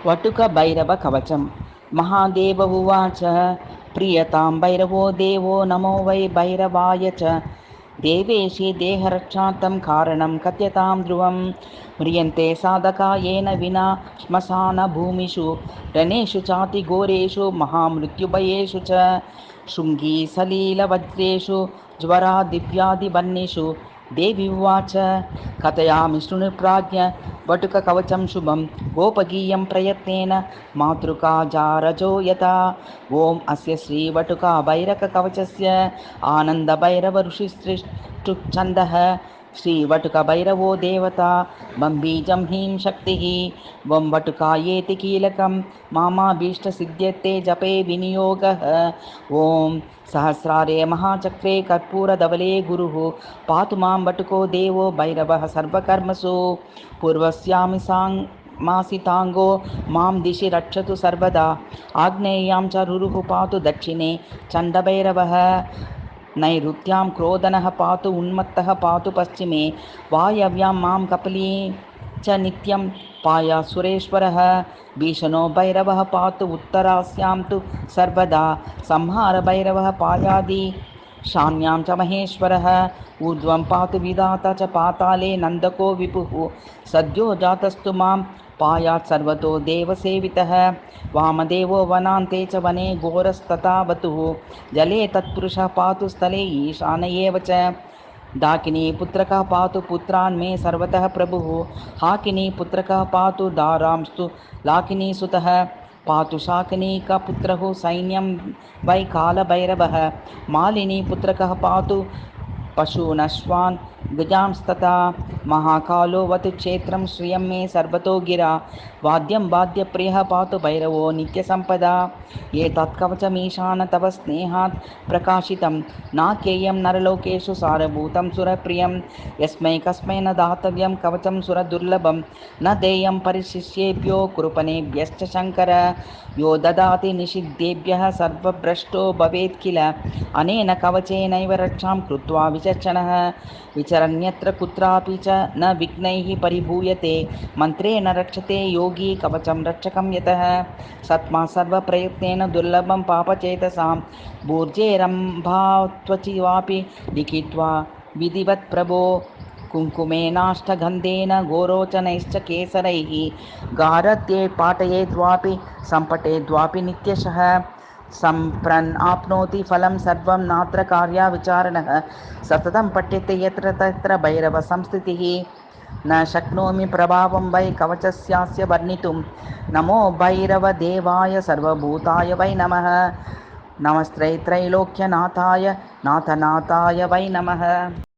वटुकभैरवकवचं महादेव उवाच प्रीयतां भैरवो देवो नमो वै भैरवाय च देवेशी देहरक्षार्थं कारणं कथ्यतां ध्रुवं म्रियन्ते साधका येन विना श्मशानभूमिषु रणेषु चातिघोरेषु महामृत्युभयेषु च शृङ्गी सलीलवज्रेषु ज्वरादिव्याधिबन्निषु देवी उवाच कथयामि शृणु प्राज्ञ वटुककवचं शुभं गोपगीयं प्रयत्नेन मातृका जारजो यथा ॐ अस्य श्रीवटुकाभैरवकवचस्य आनन्दभैरव ऋषिसृष्टुच्छन्दः श्रीवटुकभैरवो देवता बम्बीजं ह्रीं शक्तिः वं वटुकायेति कीलकं मामाभीष्टसिद्ध्यर्थे जपे विनियोगः ॐ सहस्रारे महाचक्रे कर्पूरधवले गुरुः पातु मां वटुको देवो भैरवः सर्वकर्मसु पूर्वस्यामि मासिताङ्गो मां दिशि रक्षतु सर्वदा आग्नेयां च रुरुः पातु दक्षिणे चण्डभैरवः नैऋत्यां क्रोधनः पातु उन्मत्तः पातु पश्चिमे वायव्यां मां कपली च नित्यं पायासुरेश्वरः भीषणो भैरवः पातु उत्तरास्यां तु सर्वदा संहारभैरवः पायादि शान्यां च महेश्वरः ऊर्ध्वं पातु विधाता च पाताले नन्दको विपुः सद्यो जातस्तु मां पायात् सर्वतो देवसेवितः वामदेवो वनान्ते च वने घोरस्तथा वतुः जले तत्पुरुषः पातु स्थले ईशान एव च डाकिनी पुत्रकः पातु पुत्रान् मे सर्वतः प्रभुः हाकिनी पुत्रकः पातु दारांस्तु लाकिनी सुतः पातु शाकिनीकपुत्रः सैन्यं वै कालभैरवः मालिनी पुत्रकः पातु पशूनश्वान् गजांस्तथा महाकालोऽवतु क्षेत्रं श्रियं मे सर्वतो गिरा वाद्यं वाद्यप्रियः पातु भैरवो नित्यसम्पदा एतत्कवचमीशान तव स्नेहात् प्रकाशितं नाकेयं नरलोकेषु सारभूतं सुरप्रियं यस्मै कस्मै न दातव्यं कवचं सुरदुर्लभं न देयं परिशिष्येभ्यो कुरुपनेभ्यश्च शङ्कर यो ददाति निषिद्धेभ्यः सर्वभ्रष्टो भवेत् किल अनेन कवचेनैव रक्षां कृत्वा विचक्षणः विचरन्यत्र कुत्रापि च न विघ्नैः परिभूयते मन्त्रेण रक्षते योगी कवचं रक्षकं यतः सत्मा सर्वप्रयत्नेन दुर्लभं पापचेतसां भूर्जेरम्भात्वचि वापि लिखित्वा विधिवत् प्रभो कुङ्कुमेनाष्टगन्धेन गोरोचनैश्च केसरैः गारत्ये पाठयेद्वापि सम्पठेद्वापि नित्यशः सम्प्रन् आप्नोति फलं सर्वं नात्र कार्याविचारणः सततं पठ्यते यत्र तत्र भैरवसंस्थितिः न शक्नोमि प्रभावं वै कवचस्यास्य वर्णितुं नमो भैरवदेवाय सर्वभूताय वै नमः नमस्त्रैत्रैलोक्यनाथाय नाथनाथाय वै नमः।